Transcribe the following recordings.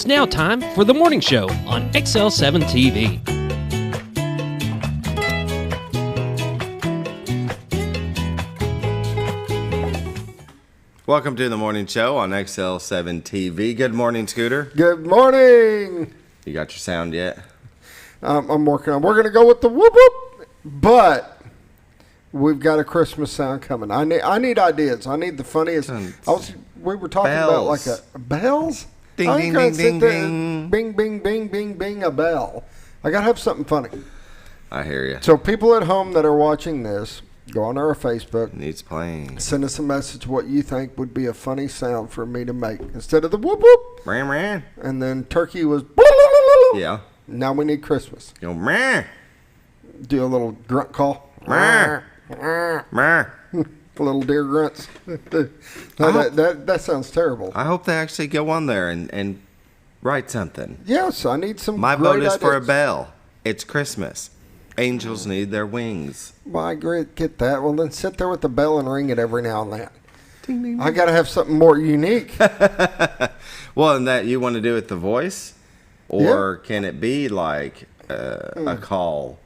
It's now time for the morning show on XL7-TV. Welcome to the morning show on XL7-TV. Good morning, Scooter. Good morning. You got your sound yet? I'm working on. We're gonna go with the whoop whoop, but we've got a Christmas sound coming. I need ideas. I need the funniest. We were talking about like bells. Ding ding ding ding ding. Bing bing bing bing bing a bell. I gotta have something funny. I hear you. So people at home that are watching this, go on our Facebook. Needs playing. Send us a message what you think would be a funny sound for me to make instead of the whoop whoop. Ram ram. And then turkey was. Yeah. Now we need Christmas. Go ram. Do a little grunt call. Ram. Ram. Little deer grunts. That sounds terrible. I hope they actually go on there and write something. Yes, I need some. My great vote is ideas. for a bell. It's Christmas. Angels need their wings. Well, I agree. Get that. Well, then sit there with the bell and ring it every now and then. Ding, ding, ding. I got to have something more unique. Well, and that you want to do it the voice, or can it be like a call,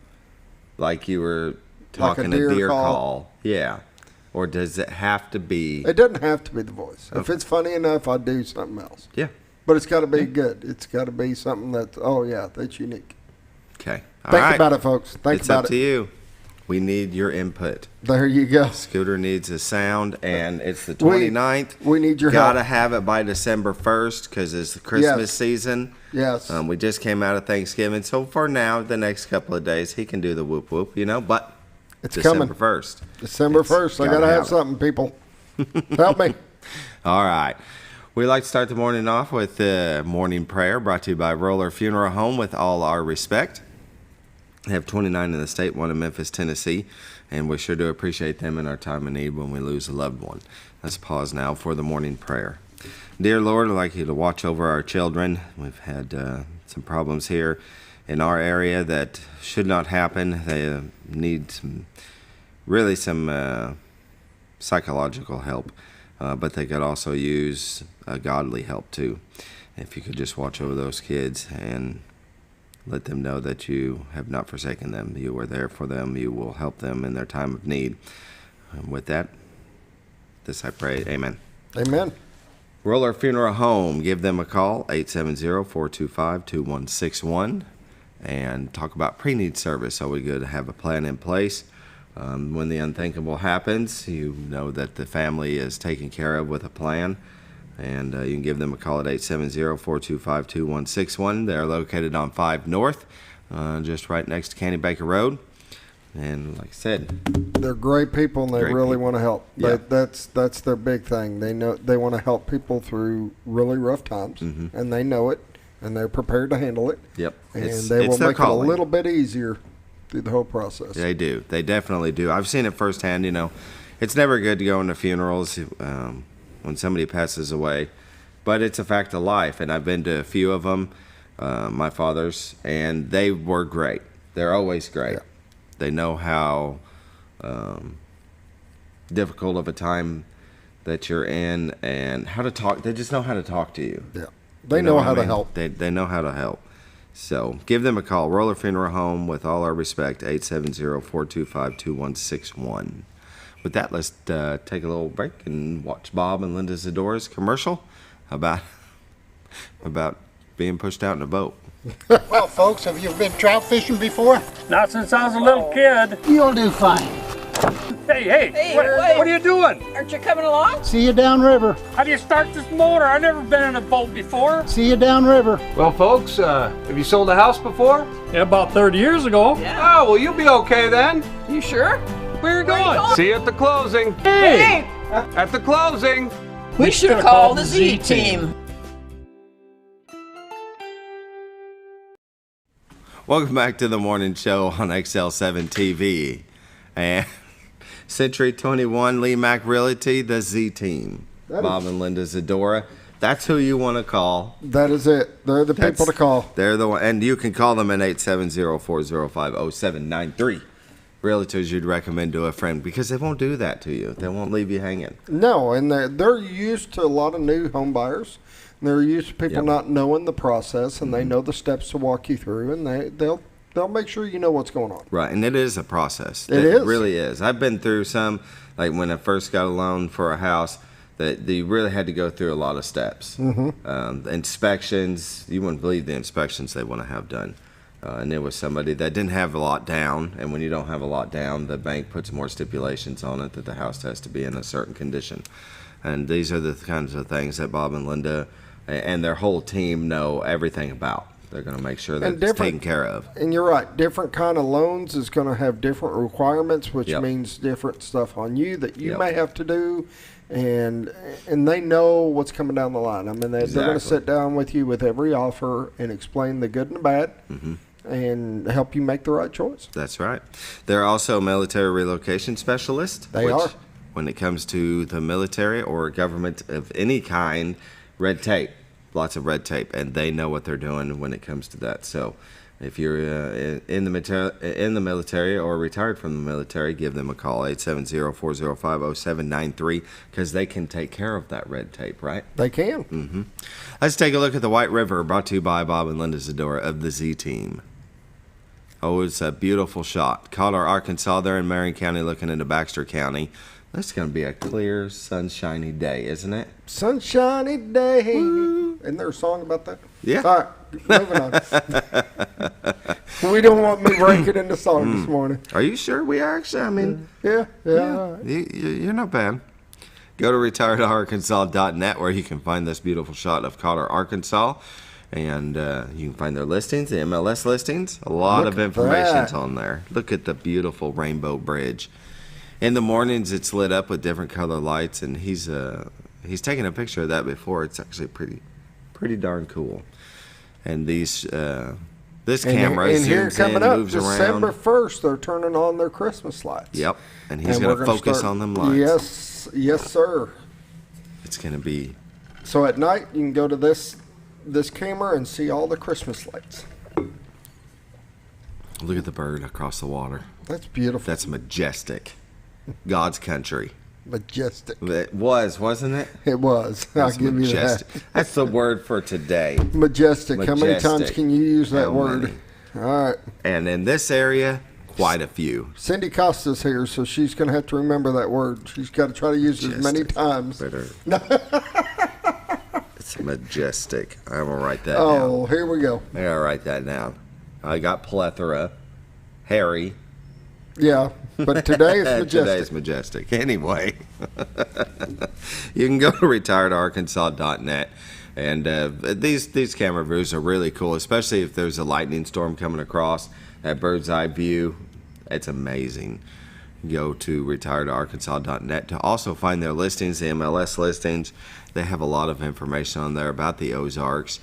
like you were talking Like a deer call? Yeah. Or does it have to be? It doesn't have to be the voice. Okay. If it's funny enough, I'll do something else. Yeah. But it's got to be good. It's got to be something that's, that's unique. Okay. Think about it, folks. Think It's about up to you. We need your input. There you go. Scooter needs a sound, and it's the 29th. We need your Gotta help. have it by December 1st because it's the Christmas season. Yes. We just came out of Thanksgiving, so for now, the next couple of days, he can do the whoop whoop, but It's December coming. 1st. December 1st. I got to have something, people. Help me. All right. We like to start the morning off with morning prayer brought to you by Roller Funeral Home with all our respect. They have 29 in the state, one in Memphis, Tennessee, and we sure do appreciate them in our time of need when we lose a loved one. Let's pause now for the morning prayer. Dear Lord, I'd like you to watch over our children. We've had some problems here in our area that should not happen. They need some psychological help, but they could also use godly help too. If you could just watch over those kids and let them know that you have not forsaken them. You are there for them. You will help them in their time of need. With that, this I pray. Amen. Amen. Roller Funeral Home. Give them a call, 870-425-2161, and talk about pre-need service. So we good to have a plan in place. When the unthinkable happens, you know that the family is taken care of with a plan. And you can give them a call at 870-425-2161. They're located on 5 North, just right next to Candy Baker Road. And like I said, they're great people, and they really want to help. Yeah. That's their big thing. They know they want to help people through really rough times, and they know it, and they're prepared to handle it. Yep. And It's they will their make calling. it a little bit easier through the whole process. They do. They definitely do. I've seen it firsthand. It's never good to go into funerals when somebody passes away, but it's a fact of life. And I've been to a few of them, my father's, and they were great. They're always great. Yeah. They know how difficult of a time that you're in and how to talk. They just know how to talk to you. Yeah, they know how to help. They know how to help. So give them a call. Roller Funeral Home, with all our respect, 870-425-2161. With that, let's take a little break and watch Bob and Linda Zadora's commercial about being pushed out in a boat. Well, folks, have you been trout fishing before? Not since I was a little kid. You'll do fine. Hey, what are you doing? Aren't you coming along? See you downriver. How do you start this motor? I've never been in a boat before. See you downriver. Well, folks, have you sold a house before? Yeah, about 30 years ago. Yeah. Oh, well, you'll be okay then. You sure? Where are you going? See you at the closing. Hey! At the closing. We should have called the Z team. Welcome back to the morning show on XL7-TV. And Century 21, Lee Mack Realty, the Z Team. Bob and Linda Zadora. That's who you want to call. That is it. They're the people to call. They're the one. And you can call them at 870-405-0793. Realtors you'd recommend to a friend, because they won't do that to you. They won't leave you hanging. No, and they're used to a lot of new home buyers. They're used to people not knowing the process, and they know the steps to walk you through, and they'll make sure you know what's going on. Right, and it is a process. It really is. I've been through some, like when I first got a loan for a house, that you really had to go through a lot of steps. Inspections, you wouldn't believe the inspections they want to have done. And there was somebody that didn't have a lot down, and when you don't have a lot down, the bank puts more stipulations on it that the house has to be in a certain condition. And these are the kinds of things that Bob and Linda and their whole team know everything about. They're going to make sure that it's taken care of. And you're right. Different kind of loans is going to have different requirements, which means different stuff on you that you may have to do. And they know what's coming down the line. I mean, they're going to sit down with you with every offer and explain the good and the bad and help you make the right choice. That's right. They're also military relocation specialists. They are. When it comes to the military or government of any kind, red tape, lots of red tape, and they know what they're doing when it comes to that. So if you're in the military or retired from the military, give them a call, 870-405-0793, because they can take care of that red tape, right? They can. Let's take a look at the White River, brought to you by Bob and Linda Zadora of the Z-Team. Oh, it's a beautiful shot. Collar, Arkansas, there in Marion County, looking into Baxter County. This is going to be a clear, sunshiny day, isn't it? Sunshiny day. Woo. Isn't there a song about that? Yeah. All right, moving on. We don't want me breaking into song this morning. Are you sure we are? Actually, I mean, yeah. You're not bad. Go to retiredarkansas.net where you can find this beautiful shot of Collar, Arkansas. And you can find their listings, the MLS listings. A lot of information's on there. Look at the beautiful Rainbow Bridge. In the mornings, it's lit up with different color lights, and he's taken a picture of that before. It's actually pretty darn cool. And this camera zooms in, moves around. December 1st, they're turning on their Christmas lights. Yep, and he's going to focus on them lights. Yes, sir. It's going to be. So at night, you can go to this camera and see all the Christmas lights. Look at the bird across the water. That's beautiful. That's majestic. God's country. Majestic. It was, wasn't it? It was. I'll give you that. That's the word for today. Majestic. How many times can you use that word? Many? All right. And in this area, quite a few. Cindy Costa's here, so she's going to have to remember that word. She's got to try to use it as many times. It's majestic. I'm going to write that down. Oh, here we go. I got to write that down. I got plethora, hairy. Yeah, but today is majestic. Today's majestic. Anyway, you can go to retiredarkansas.net. And these camera views are really cool, especially if there's a lightning storm coming across. That bird's eye view, it's amazing. Go to retiredarkansas.net to also find their listings, the MLS listings. They have a lot of information on there about the Ozarks.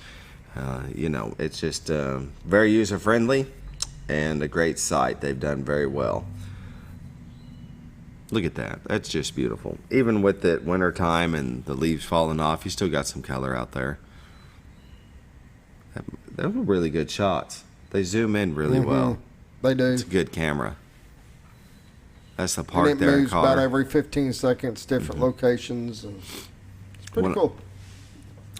It's just very user-friendly and a great site. They've done very well. Look at that. That's just beautiful. Even with it winter time and the leaves falling off, you still got some color out there. Those were really good shots. They zoom in really well. They do. It's a good camera. That's the park and it there. Moves about every 15 seconds, different locations. And it's pretty cool.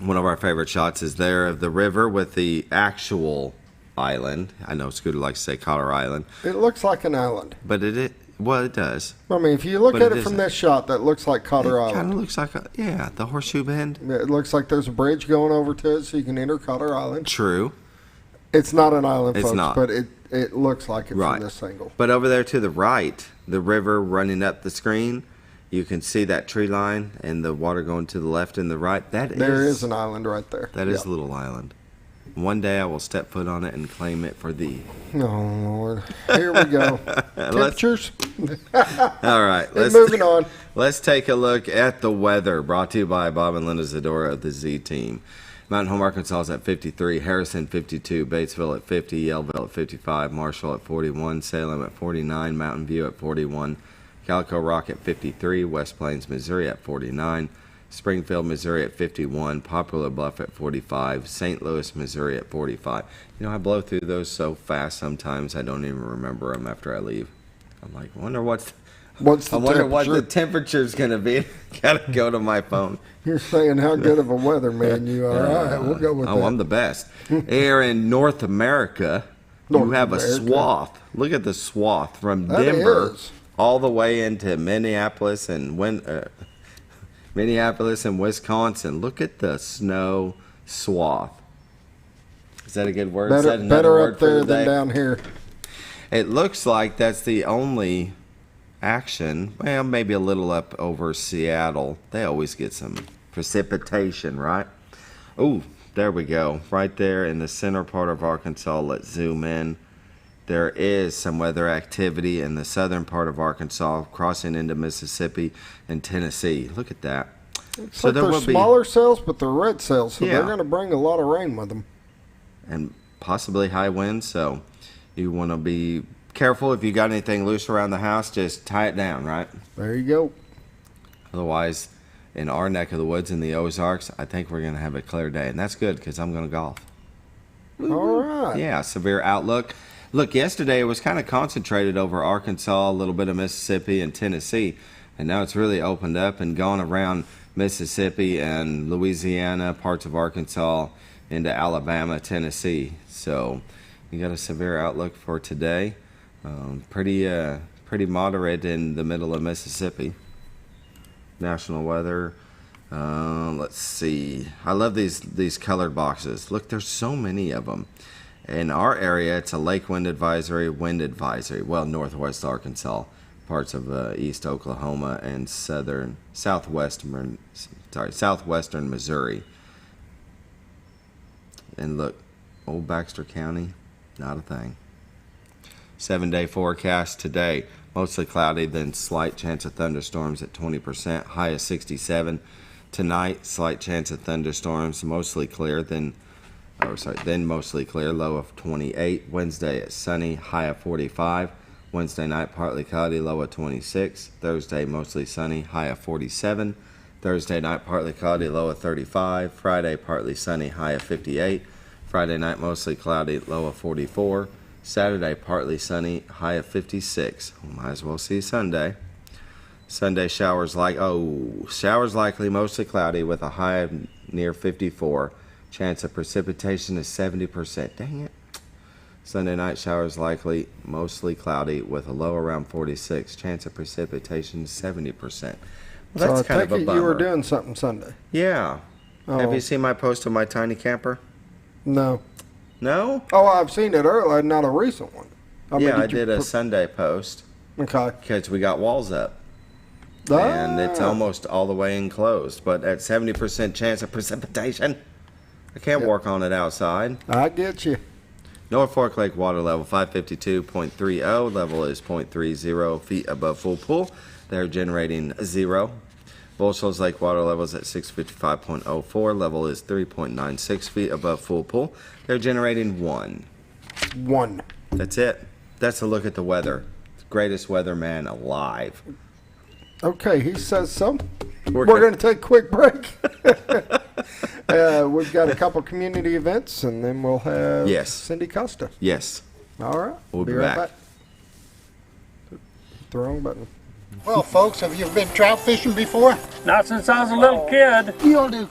One of our favorite shots is there of the river with the actual island. I know Scooter likes to say Collar Island. It looks like an island. But it does. I mean, if you look at it from this shot, that looks like Cotter Island. It kind of looks like, the Horseshoe Bend. It looks like there's a bridge going over to it so you can enter Cotter Island. True. It's not an island, it's folks, not. But it looks like it from this angle. But over there to the right, the river running up the screen, you can see that tree line and the water going to the left and the right. There is an island right there. That is a little island. One day I will step foot on it and claim it for thee. Oh, Lord. Here we go. Temperatures. All right. Moving on. Let's take a look at the weather, brought to you by Bob and Linda Zadora of the Z-Team. Mountain Home, Arkansas is at 53, Harrison 52, Batesville at 50, Yellville at 55, Marshall at 41, Salem at 49, Mountain View at 41, Calico Rock at 53, West Plains, Missouri at 49, Springfield, Missouri at 51, Poplar Bluff at 45, St. Louis, Missouri at 45. I blow through those so fast sometimes I don't even remember them after I leave. I'm like, I What's the I wonder what temperature? the temperature's going to be. Got to go to my phone. You're saying how good of a weatherman you are. All right, we'll go with that. I'm the best. Here in North America, you have a swath. Look at the swath from Denver all the way into Minneapolis and Wisconsin. Look at the snow swath. Is that a good word? Is that another Better word up there for the than day? down here. It looks like that's the only action. Well, maybe a little up over Seattle. They always get some precipitation, right? Oh, there we go. Right there in the center part of Arkansas. Let's zoom in. There is some weather activity in the southern part of Arkansas, crossing into Mississippi and Tennessee. Look at that. So like they're smaller cells, but they're red cells, so they're going to bring a lot of rain with them. And possibly high winds, so you want to be careful. If you got anything loose around the house, just tie it down, right? There you go. Otherwise, in our neck of the woods in the Ozarks, I think we're going to have a clear day, and that's good because I'm going to golf. All right. Yeah, severe outlook. Look, yesterday it was kind of concentrated over Arkansas, a little bit of Mississippi and Tennessee, and now it's really opened up and gone around Mississippi and Louisiana, parts of Arkansas, into Alabama, Tennessee. So you got a severe outlook for today. Pretty moderate in the middle of Mississippi. National weather. Let's see. I love these colored boxes. Look, there's so many of them. In our area, it's a lake wind advisory, well, northwest Arkansas, parts of east Oklahoma, and southwestern Missouri. And look, old Baxter County, not a thing. 7-day forecast today, mostly cloudy, then slight chance of thunderstorms at 20%, high of 67. Tonight, slight chance of thunderstorms, mostly clear, then mostly clear, low of 28. Wednesday, it's sunny, high of 45. Wednesday night, partly cloudy, low of 26. Thursday, mostly sunny, high of 47. Thursday night, partly cloudy, low of 35. Friday, partly sunny, high of 58. Friday night, mostly cloudy, low of 44. Saturday, partly sunny, high of 56. Might as well see Sunday. Sunday, showers likely, mostly cloudy, with a high of near 54. Chance of precipitation is 70%. Dang it. Sunday night, showers likely, mostly cloudy, with a low around 46. Chance of precipitation is 70%. Well, that's so I kind of a bummer. You were doing something Sunday. Yeah. Oh. Have you seen my post of my tiny camper? No. No? Oh, I've seen it earlier, not a recent one. I did a Sunday post. Okay. Because we got walls up. And it's almost all the way enclosed. But at 70% chance of precipitation, I can't work on it outside. I get you. North Fork Lake water level 552.30. Level is 0.30 feet above full pool. They're generating 0. Bolsho's Lake water level is at 655.04. Level is 3.96 feet above full pool. They're generating 1. 1. That's it. That's a look at the weather. Greatest weatherman alive. Okay, he says so. We're going to take a quick break. We've got a couple community events, and then we'll have Cindy Costa. Yes. All right. We'll be right back. Hit the wrong button. Well, folks, have you been trout fishing before? Not since I was a little kid. You'll do.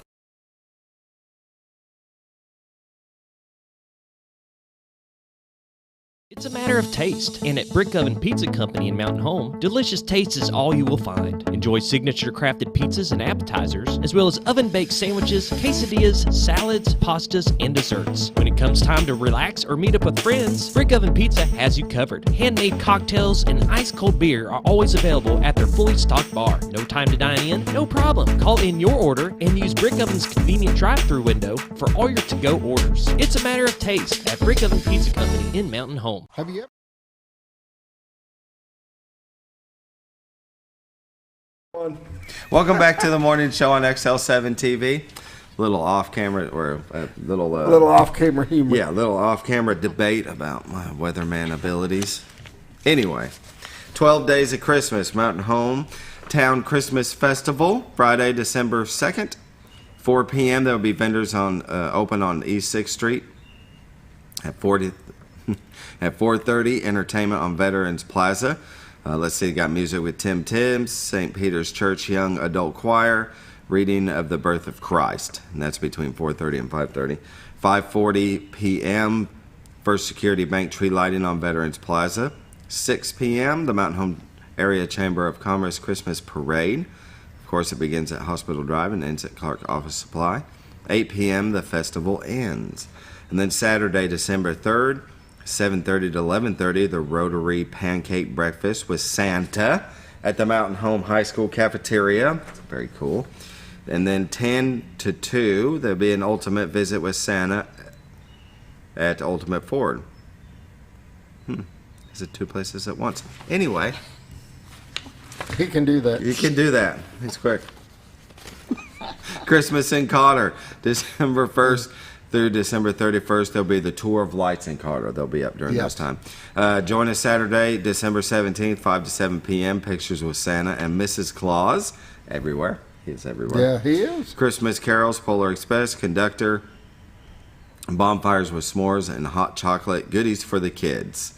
It's a matter of taste, and at Brick Oven Pizza Company in Mountain Home, delicious taste is all you will find. Enjoy signature crafted pizzas and appetizers, as well as oven-baked sandwiches, quesadillas, salads, pastas, and desserts. When it comes time to relax or meet up with friends, Brick Oven Pizza has you covered. Handmade cocktails and ice-cold beer are always available at their fully stocked bar. No time to dine in? No problem. Call in your order and use Brick Oven's convenient drive-thru window for all your to-go orders. It's a matter of taste at Brick Oven Pizza Company in Mountain Home. Have you ever? Welcome back to the morning show on XL7-TV. Little off-camera or a little off-camera humor. Yeah, little off-camera debate about my weatherman abilities. Anyway, 12 days of Christmas, Mountain Home Town Christmas Festival, Friday, December 2nd, 4 p.m. There will be vendors open on East 6th Street at 4:30. Entertainment on Veterans Plaza. Let's see, got music with Tim Tibbs, St. Peter's Church Young Adult Choir, reading of the birth of Christ, and that's between 4:30 and 5:30. 5:40 p.m., First Security Bank tree lighting on Veterans Plaza. 6 p.m., the Mountain Home Area Chamber of Commerce Christmas Parade. Of course, it begins at Hospital Drive and ends at Clark Office Supply. 8 p.m., the festival ends. And then Saturday, December 3rd, 7:30 to 11:30, the Rotary Pancake Breakfast with Santa at the Mountain Home High School cafeteria. Very cool. And then 10 to 2, there'll be an ultimate visit with Santa at Ultimate Ford. Is it two places at once? Anyway. He can do that. You can do that. He's quick. Christmas in Cotter, December 1st through December 31st. There'll be the Tour of Lights in Cotter. They'll be up during those time. Join us Saturday, December 17th, 5 to 7 p.m. Pictures with Santa and Mrs. Claus everywhere. He's everywhere. Yeah, he is. Christmas carols, Polar Express, conductor, bonfires with s'mores, and hot chocolate goodies for the kids.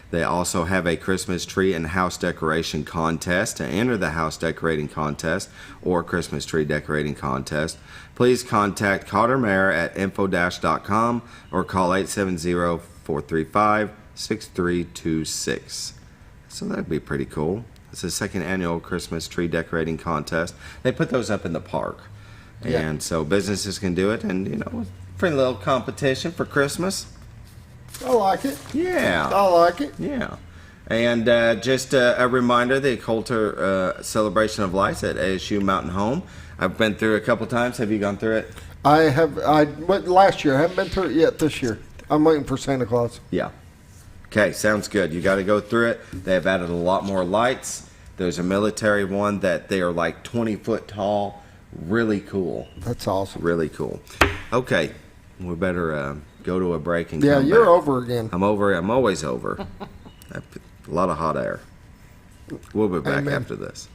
They also have a Christmas tree and house decoration contest. To enter the house decorating contest or Christmas tree decorating contest, please contact Cotter Mayor at info-.com or call 870-435-6326. So that'd be pretty cool. It's the second annual Christmas tree decorating contest. They put those up in the park. And so businesses can do it, and, you know, friendly little competition for Christmas. I like it. Yeah. I like it. Yeah. And just a reminder, the Coulter Celebration of Lights at ASU Mountain Home. I've been through it a couple times. Have you gone through it? I have. I went last year. I haven't been through it yet this year. I'm waiting for Santa Claus. Yeah. Okay, sounds good. You got to go through it. They have added a lot more lights. There's a military one that they are like 20 foot tall. Really cool. That's awesome. Really cool. Okay, we better go to a break and come back. You're over again. I'm over. I'm always over. A lot of hot air. We'll be back after this.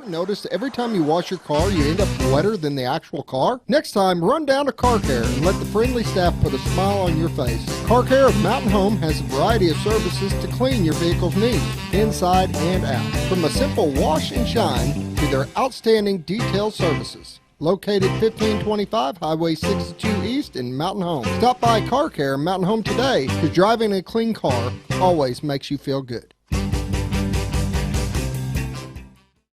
Notice every time you wash your car, you end up wetter than the actual car? Next time, run down to Car Care and let the friendly staff put a smile on your face. Car Care of Mountain Home has a variety of services to clean your vehicle's needs, inside and out. From a simple wash and shine to their outstanding detailed services. Located 1525 Highway 62 East in Mountain Home. Stop by Car Care Mountain Home today, because driving a clean car always makes you feel good.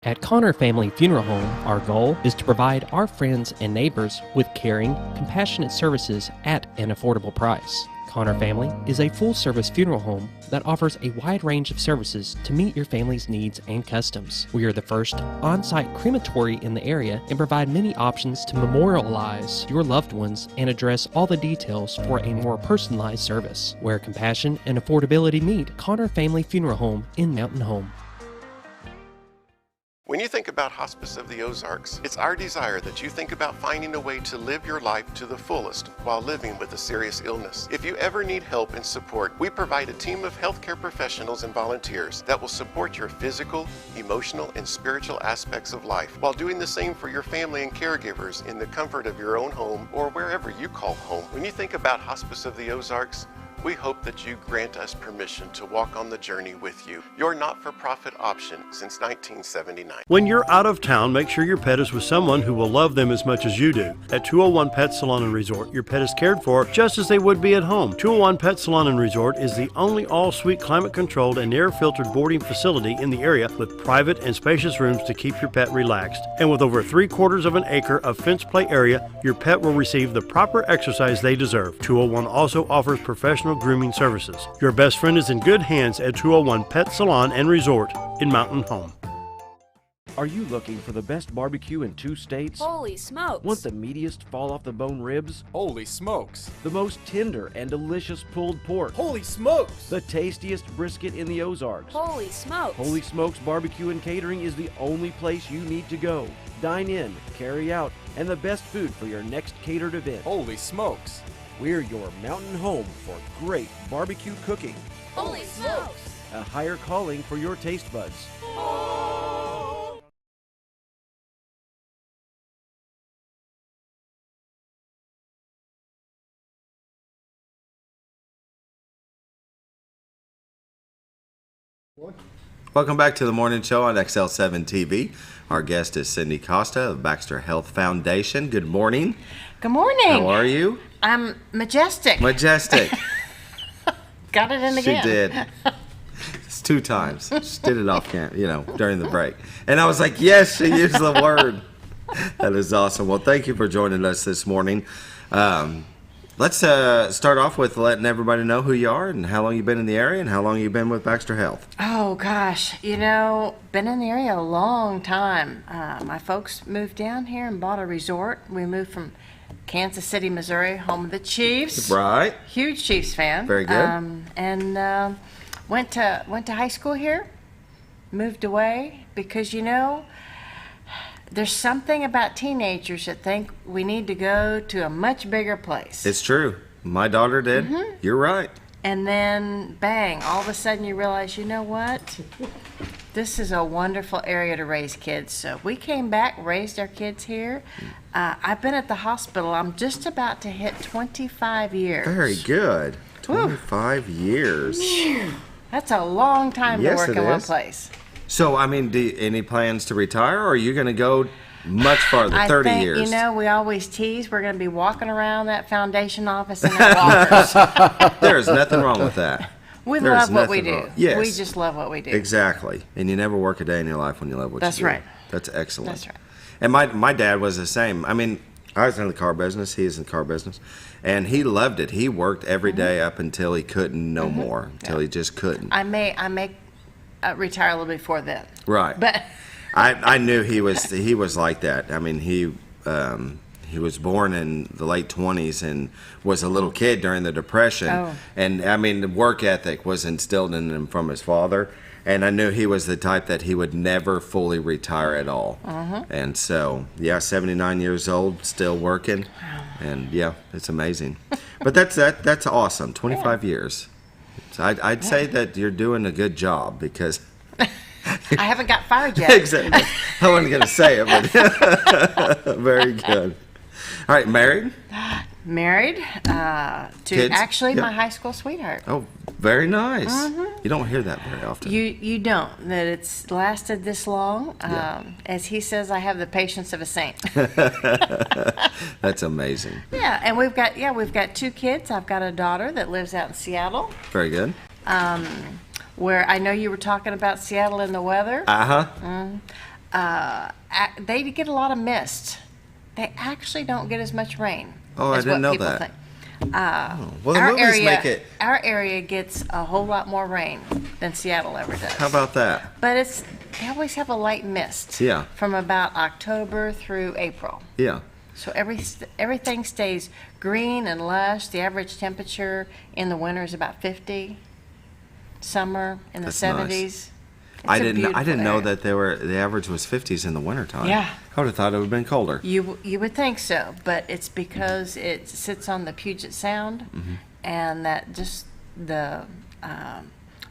At Connor Family Funeral Home, our goal is to provide our friends and neighbors with caring, compassionate services at an affordable price. Connor Family is a full-service funeral home that offers a wide range of services to meet your family's needs and customs. We are the first on-site crematory in the area and provide many options to memorialize your loved ones and address all the details for a more personalized service. Where compassion and affordability meet, Connor Family Funeral Home in Mountain Home. When you think about Hospice of the Ozarks, it's our desire that you think about finding a way to live your life to the fullest while living with a serious illness. If you ever need help and support, we provide a team of healthcare professionals and volunteers that will support your physical, emotional, and spiritual aspects of life while doing the same for your family and caregivers in the comfort of your own home or wherever you call home. When you think about Hospice of the Ozarks, we hope that you grant us permission to walk on the journey with you. Your not-for-profit option since 1979. When you're out of town, make sure your pet is with someone who will love them as much as you do. At 201 Pet Salon and Resort, your pet is cared for just as they would be at home. 201 Pet Salon and Resort is the only all-suite climate-controlled and air-filtered boarding facility in the area with private and spacious rooms to keep your pet relaxed. And with over 3/4 of an acre of fenced play area, your pet will receive the proper exercise they deserve. 201 also offers professional grooming services. Your best friend is in good hands at 201 Pet Salon and Resort in Mountain Home. Are you looking for the best barbecue in 2 states? Holy smokes! Want the meatiest fall-off-the-bone ribs? Holy smokes! The most tender and delicious pulled pork? Holy smokes! The tastiest brisket in the Ozarks? Holy smokes! Holy Smokes Barbecue and Catering is the only place you need to go. Dine in, carry out, and the best food for your next catered event. Holy smokes! We're your mountain home for great barbecue cooking. Holy smokes! A higher calling for your taste buds. Welcome back to the morning show on XL7-TV. Our guest is Cindy Costa of Baxter Health Foundation. Good morning. Good morning. How are you? I'm majestic. Majestic. Got it in again. She did. It's 2 times. She did it off camera, during the break. And I was like, yes, she used the word. That is awesome. Well, thank you for joining us this morning. Let's start off with letting everybody know who you are and how long you've been in the area and how long you've been with Baxter Health. Oh, gosh. Been in the area a long time. My folks moved down here and bought a resort. We moved from Kansas City, Missouri, home of the Chiefs. Right. Huge Chiefs fan. Very good. And went to high school here. Moved away because, there's something about teenagers that think we need to go to a much bigger place. It's true. My daughter did. Mm-hmm. You're right. And then, bang, all of a sudden you realize, you know what? This is a wonderful area to raise kids. So we came back, raised our kids here. I've been at the hospital. I'm just about to hit 25 years. Very good. 25 years. That's a long time to work in one place. So, any plans to retire, or are you going to go much farther, 30 years? We always tease we're going to be walking around that foundation office in our walkers. There's nothing wrong with that. We love what we do. Yes. We just love what we do. Exactly. And you never work a day in your life when you love what you do. That's right. That's excellent. That's right. And my dad was the same. I was in the car business. He is in the car business. And he loved it. He worked every day up until he couldn't no more, until he just couldn't. I may retire a little before then. Right. But I knew he was like that. He was born in the late 20s and was a little kid during the Depression. Oh. And the work ethic was instilled in him from his father. And I knew he was the type that he would never fully retire at all. And so, 79 years old, still working. And it's amazing. But that's awesome. 25 years. So I'd say that you're doing a good job because I haven't got fired yet. Exactly. I wasn't going to say it, but very good. All right, married? Married to Kids? actually my high school sweetheart. Oh, very nice. You don't hear that very often. You don't, that it's lasted this long. As he says, I have the patience of a saint. That's amazing. Yeah, and we've got 2 kids. I've got a daughter that lives out in Seattle. Very good. Where I know you were talking about Seattle and the weather. They get a lot of mist. They actually don't get as much rain. Oh, I didn't know that. Think. Well, the movies make it. Our area gets a whole lot more rain than Seattle ever does. How about that? But they always have a light mist. Yeah. From about October through April. Yeah. So everything stays green and lush. The average temperature in the winter is about 50. Summer in the 70s. Nice. I didn't know that the average was 50s in the wintertime. Yeah. I would have thought it would have been colder. You would think so, but it's because it sits on the Puget Sound, and that just the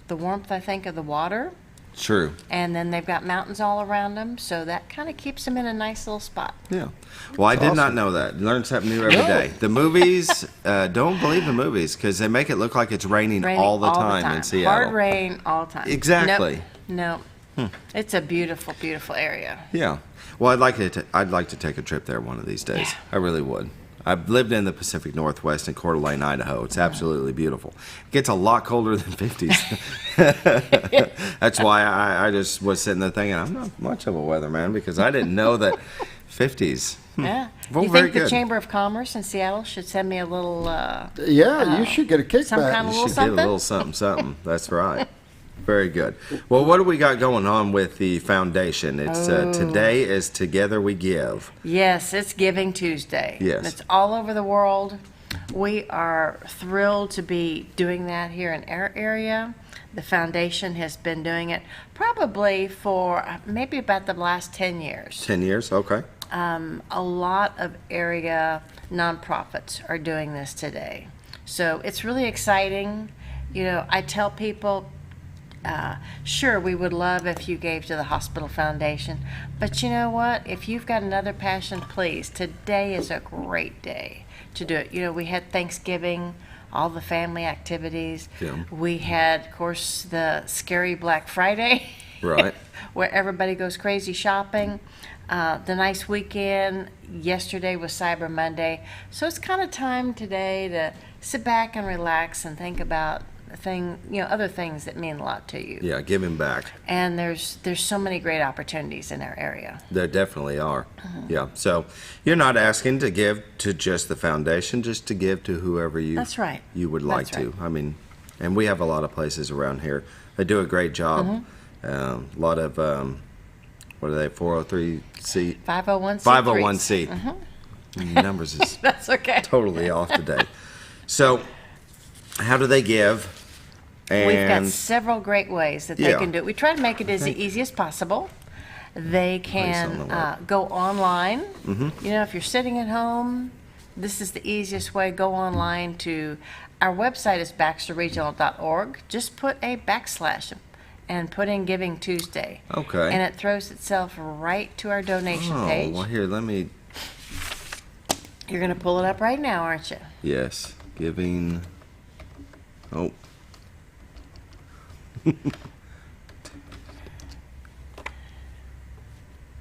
warmth, I think, of the water. True. And then they've got mountains all around them, so that kind of keeps them in a nice little spot. Yeah. Well, I did not know that. Learn something new every day. The movies, don't believe the movies because they make it look like it's raining all the time in Seattle. Hard rain all the time. Exactly. Nope. It's a beautiful, beautiful area. Yeah. Well, I'd like to take a trip there one of these days. Yeah. I really would. I've lived in the Pacific Northwest in Coeur d'Alene, Idaho. It's absolutely beautiful. It gets a lot colder than 50s. That's why I just was sitting there thinking, I'm not much of a weatherman because I didn't know that 50s. Yeah. Well, you think the Chamber of Commerce in Seattle should send me a little... you should get a kickback. Some kind of you little should something? get a little something. That's right. Very good. Well, what do we got going on with the foundation? It's today is Together We Give. Yes, it's Giving Tuesday. Yes. It's all over the world. We are thrilled to be doing that here in our area. The foundation has been doing it probably for maybe about the last 10 years. 10 years, okay. A lot of area nonprofits are doing this today. So it's really exciting. I tell people, sure, we would love if you gave to the hospital foundation, but you know what? If you've got another passion, please, today is a great day to do it. We had Thanksgiving all the family activities. Yeah. We had, of course, the scary Black Friday. Right. Where everybody goes crazy shopping. The nice weekend. Yesterday was Cyber Monday. So it's kind of time today to sit back and relax and think about other things that mean a lot to you. Yeah, giving back. And there's so many great opportunities in our area. There definitely are. Yeah. So you're not asking to give to just the foundation, just to give to whoever you That's right. you would like That's to. I mean, and we have a lot of places around here. They do a great job. A lot of what are they? 403c. 501c. 501c. Numbers is That's okay. totally off today. So, how do they give? And We've got several great ways that they Yeah. can do it. We try to make it as easy as possible. They can go online. You know, if you're sitting at home, this is the easiest way. Go online to our website is baxterregional.org. Just put a / and put in Giving Tuesday. Okay. And it throws itself right to our donation page. Well, here, let me. You're going to pull it up right now, aren't you? Yes, giving. Oh.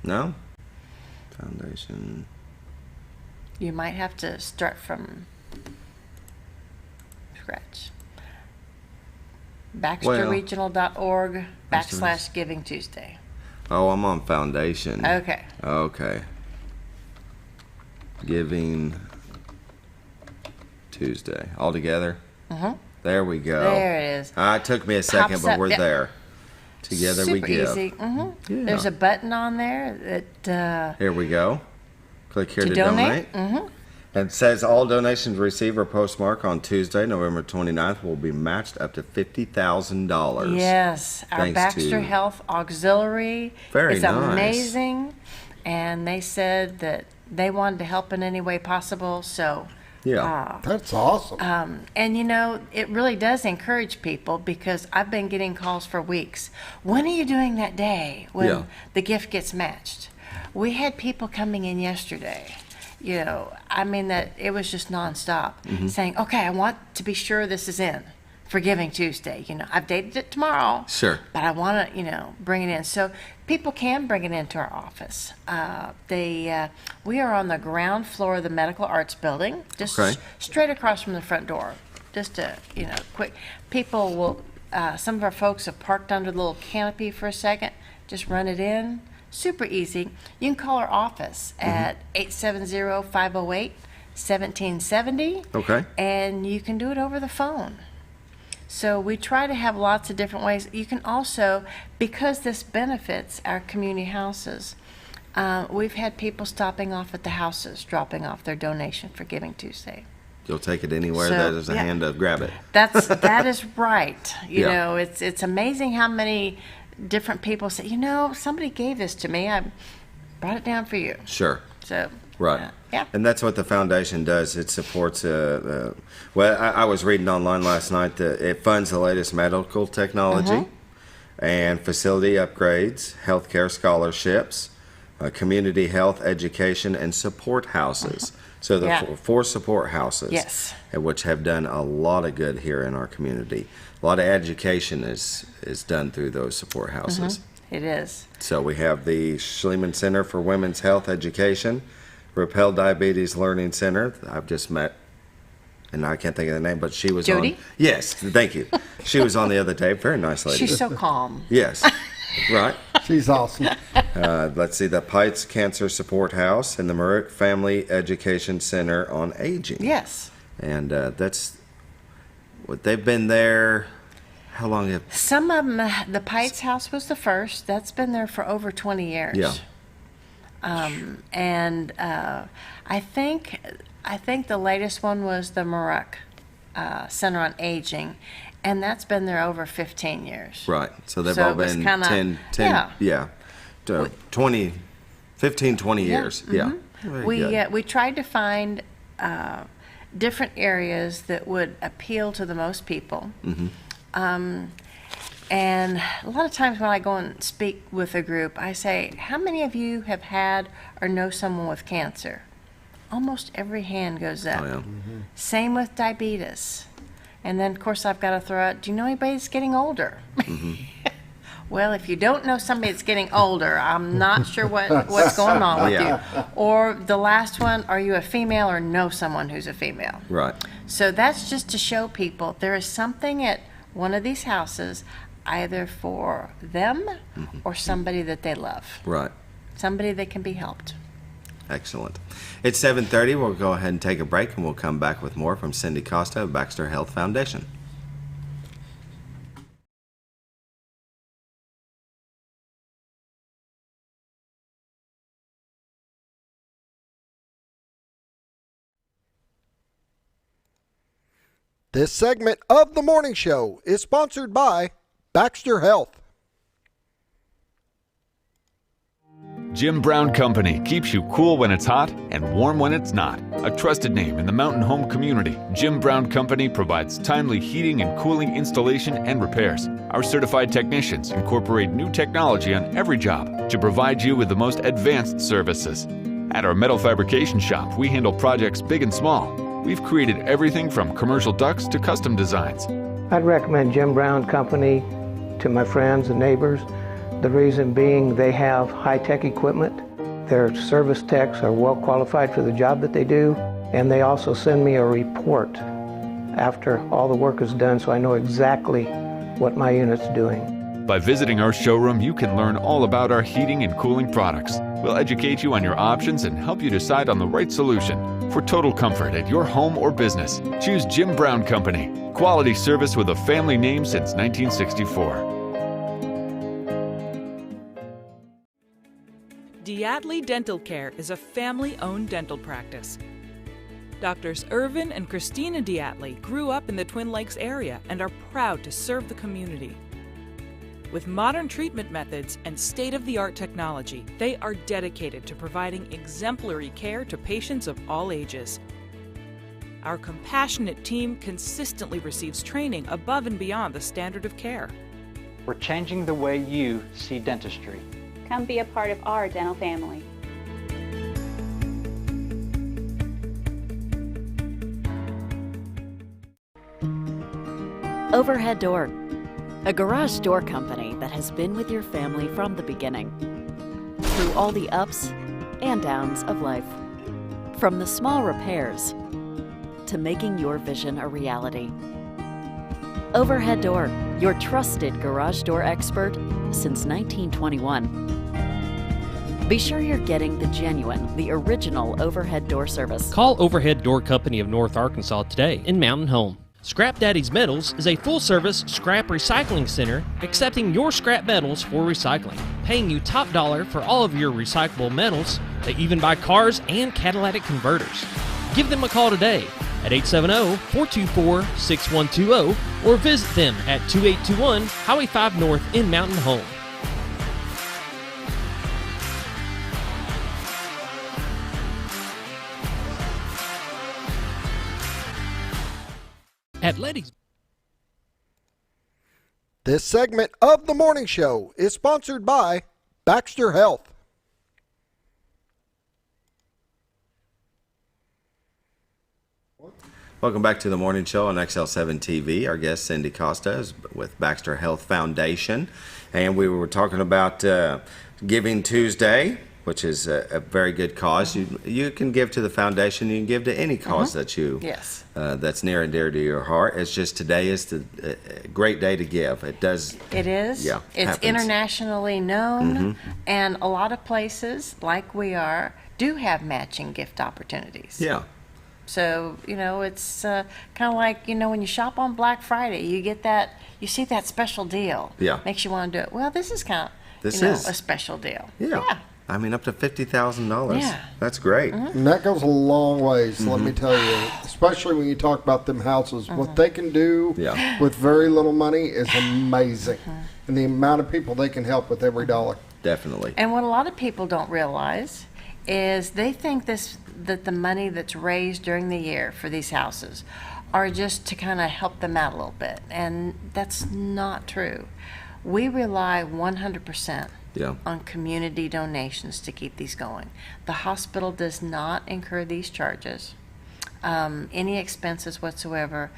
No? Foundation. You might have to start from scratch. BaxterRegional.org / Giving Tuesday. Oh, I'm on foundation. Okay. Okay. Giving Tuesday. All together? There we go. There it is. It took me a second, Pops but up, we're yep. there. Together we Super give. easy. Yeah. There's a button on there that Here we go. Click here to donate. And it says all donations received or postmarked on Tuesday, November 29th will be matched up to $50,000. Yes, our Thanks Baxter to- Health Auxiliary Very is nice. amazing, and they said that they wanted to help in any way possible. So, Yeah. That's awesome. and you know, it really does encourage people because I've been getting calls for weeks. When are you doing that day when Yeah. the gift gets matched? We had people coming in yesterday. You know, I mean that it was just nonstop saying, okay, I want to be sure this is in for Giving Tuesday. You know, I've dated it tomorrow. Sure. But I want to, bring it in. So people can bring it into our office. We are on the ground floor of the Medical Arts Building, just Okay. straight across from the front door. Just a, quick. People will, some of our folks have parked under the little canopy for a second, just run it in. Super easy. You can call our office at 870-508-1770. Okay. And you can do it over the phone. So we try to have lots of different ways. You can also, because this benefits our community houses, we've had people stopping off at the houses, dropping off their donation for Giving Tuesday. You'll take it anywhere. So, There's a yeah. hand up. Grab it. That is right. You Yeah. know, it's amazing how many different people say, somebody gave this to me. I brought it down for you. Sure. So Right. yeah. And that's what the foundation does. It supports, I was reading online last night that it funds the latest medical technology and facility upgrades, healthcare scholarships, community health education, and support houses. So the four support houses, Yes. which have done a lot of good here in our community. A lot of education is done through those support houses. It is. So we have the Schliemann Center for Women's Health Education, Rappel Diabetes Learning Center. I've just met, and I can't think of the name, but she was Jody? on. Yes, thank you. She was on the other day. Very nice lady. She's so calm. Yes, right. She's awesome. Let's see, the Pites Cancer Support House and the Merrick Family Education Center on Aging. Yes. And that's what they've been there. How long have? Some of them, the Pites House was the first. That's been there for over 20 years. Yeah. And I think the latest one was the Merrick Center on Aging, and that's been there over 15 years. Right. So they've So all it was been kinda- 10, yeah. 20, 15, 20 years. Yeah. Very good. We tried to find different areas that would appeal to the most people. And a lot of times when I go and speak with a group, I say, how many of you have had or know someone with cancer? Almost every hand goes up. Oh, yeah. Same with diabetes. And then, of course, I've got to throw out, do you know anybody that's getting older? Well, if you don't know somebody that's getting older, I'm not sure what's going on with you. Or the last one, are you a female or know someone who's a female? Right. So that's just to show people there is something at one of these houses either for them or somebody that they love. Right. Somebody that can be helped. Excellent. It's 7:30. We'll go ahead and take a break, and we'll come back with more from Cindy Costa of Baxter Health Foundation. This segment of the morning show is sponsored by Baxter Health. Jim Brown Company keeps you cool when it's hot and warm when it's not. A trusted name in the mountain home community, Jim Brown Company provides timely heating and cooling installation and repairs. Our certified technicians incorporate new technology on every job to provide you with the most advanced services. At our metal fabrication shop, we handle projects big and small. We've created everything from commercial ducts to custom designs. I'd recommend Jim Brown Company to my friends and neighbors. The reason being they have high-tech equipment. Their service techs are well qualified for the job that they do, and they also send me a report after all the work is done so I know exactly what my unit's doing. By visiting our showroom, you can learn all about our heating and cooling products. We'll educate you on your options and help you decide on the right solution. For total comfort at your home or business, choose Jim Brown Company. Quality service with a family name since 1964. Diatley Dental Care is a family-owned dental practice. Doctors Irvin and Christina Diatley grew up in the Twin Lakes area and are proud to serve the community. With modern treatment methods and state-of-the-art technology, they are dedicated to providing exemplary care to patients of all ages. Our compassionate team consistently receives training above and beyond the standard of care. We're changing the way you see dentistry. Come be a part of our dental family. Overhead Door, a garage door company that has been with your family from the beginning, through all the ups and downs of life. From the small repairs to making your vision a reality. Overhead Door, your trusted garage door expert since 1921. Be sure you're getting the genuine, the original overhead door service. Call Overhead Door Company of North Arkansas today in Mountain Home. Scrap Daddy's Metals is a full-service scrap recycling center accepting your scrap metals for recycling, paying you top dollar for all of your recyclable metals. They even buy cars and catalytic converters. Give them a call today at 870-424-6120 or visit them at 2821 Highway 5 North in Mountain Home. At Letty's. This segment of the morning show is sponsored by Baxter Health. Welcome back to the morning show on XL7-TV. Our guest, Cindy Costa, is with Baxter Health Foundation. And we were talking about Giving Tuesday, which is a very good cause. You can give to the foundation. You can give to any cause that you that's near and dear to your heart. It's just today is the great day to give. It does. It is. Yeah, it's happens. Internationally known, and a lot of places, like we are, do have matching gift opportunities. Yeah. So, it's kind of like, when you shop on Black Friday, you get that, you see that special deal. Yeah. Makes you want to do it. Well, this is kind of, This a is special deal. Yeah. I mean, up to $50,000. Yeah. That's great. And that goes a long ways, let me tell you. Especially when you talk about them houses. What they can do with very little money is amazing. And the amount of people they can help with every dollar. Definitely. And what a lot of people don't realize is they think that the money that's raised during the year for these houses are just to kind of help them out a little bit. And that's not true. We rely 100% on community donations to keep these going. The hospital does not incur these charges, any expenses whatsoever.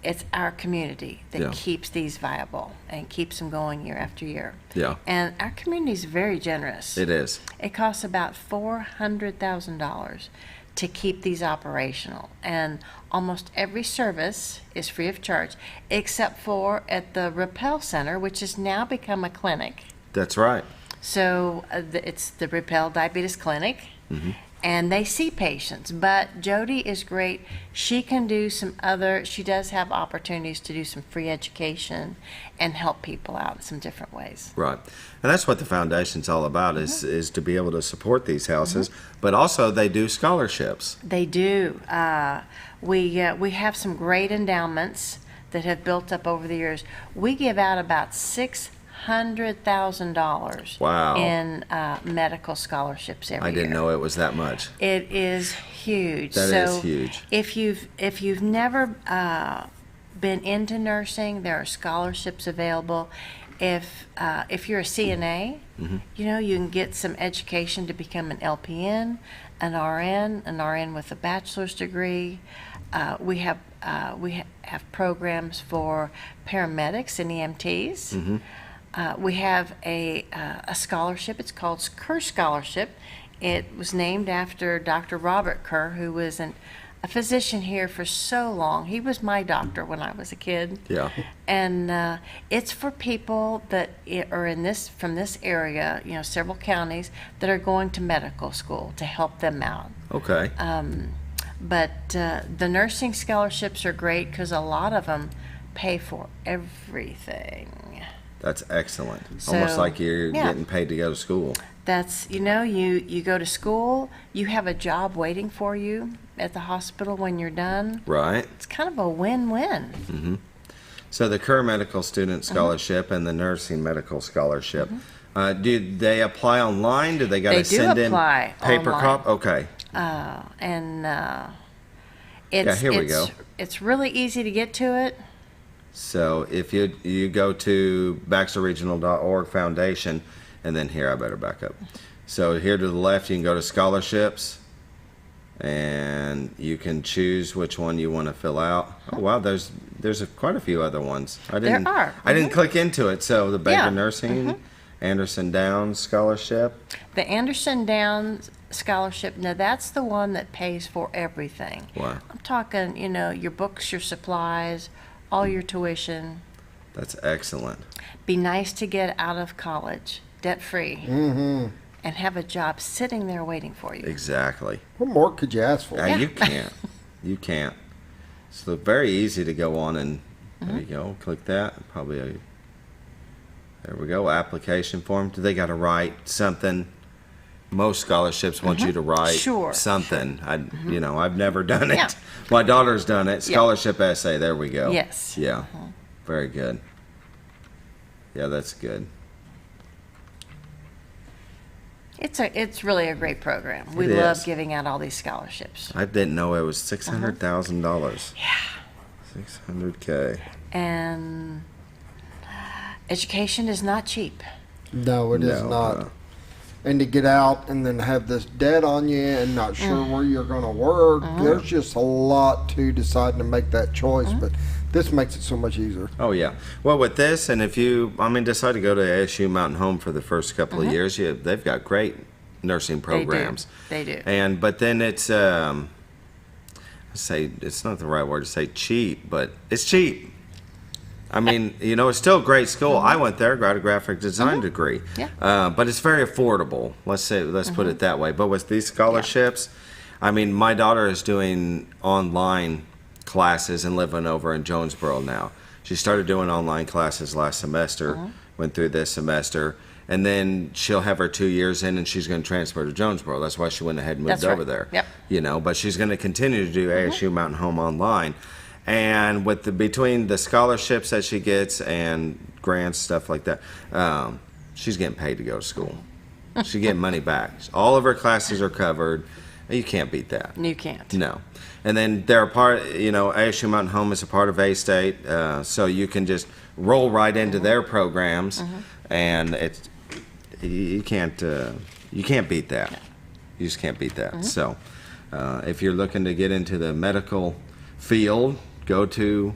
it's our community that Yeah. keeps these viable and keeps them going year after year. Yeah. And our community is very generous. It is. It costs about $400,000 to keep these operational. And almost every service is free of charge, except for at the Rappel Center, which has now become a clinic. That's right. So it's the Rappel Diabetes Clinic. Mm-hmm. And they see patients, but Jody is great. She can do she does have opportunities to do some free education and help people out in some different ways. Right. And that's what the foundation's all about, is to be able to support these houses, but also they do scholarships. They do. We have some great endowments that have built up over the years. We give out about $600,000 Wow. in medical scholarships every year. I didn't know it was that much. It is huge. That is huge. If you've never been into nursing, there are scholarships available. If you're a CNA, you know, you can get some education to become an LPN, an RN with a bachelor's degree. We have programs for paramedics and EMTs. We have a scholarship. It's called Kerr Scholarship. It was named after Dr. Robert Kerr, who was a physician here for so long. He was my doctor when I was a kid. Yeah. And it's for people that are from this area, you know, several counties, that are going to medical school to help them out. Okay. But the nursing scholarships are great because a lot of them pay for everything. That's excellent. So, almost like you're yeah. getting paid to go to school. That's, you know, you go to school, you have a job waiting for you at the hospital when you're done. Right. It's kind of a win-win. Mm-hmm. So the Kerr Medical Student Scholarship and the Nursing Medical Scholarship, do they apply online? Do they got to send in paper copy? Okay. Here we go. It's really easy to get to it. So if you go to baxterregional.org foundation, and then here, I better back up. So here to the left, you can go to scholarships, and you can choose which one you want to fill out. Oh wow, there's quite a few other ones. I didn't click into it. So the Baker Nursing, Anderson Downs Scholarship. The Anderson Downs Scholarship, now that's the one that pays for everything. Wow. I'm talking, you know, your books, your supplies, all your tuition. That's excellent. Be nice to get out of college, debt-free, and have a job sitting there waiting for you. Exactly. What more could you ask for? You can't. You can't. So very easy to go on and there you go. Click that. There we go. Application form. Do they got to write something? Most scholarships want you to write something. You know, I've never done it. Yeah. My daughter's done it. Scholarship essay. There we go. Yes. Yeah. Very good. Yeah, that's good. It's really a great program. We love giving out all these scholarships. I didn't know it was $600,000. Yeah. $600K. And education is not cheap. No, it is not. And to get out and then have this debt on you and not sure where you're going to work, there's just a lot to deciding to make that choice. But this makes it so much easier. Oh, yeah. Well, with this, and if you, decide to go to ASU Mountain Home for the first couple of years, they've got great nursing programs. They do. But then it's, it's not the right word to say cheap, but it's cheap. You know, it's still a great school. I went there, got a graphic design degree. Yeah. But it's very affordable. Let's put it that way. But with these scholarships, my daughter is doing online classes and living over in Jonesboro now. She started doing online classes last semester, went through this semester, and then she'll have her 2 years in and she's going to transfer to Jonesboro. That's why she went ahead and moved over there. Yep. You know, but she's going to continue to do ASU Mountain Home online. And with between the scholarships that she gets and grants, stuff like that, she's getting paid to go to school. She's getting money back. All of her classes are covered. You can't beat that. You can't. No. And then they're ASU Mountain Home is a part of A-State, so you can just roll right into their programs, and you can't beat that. You just can't beat that. So if you're looking to get into the medical field, go to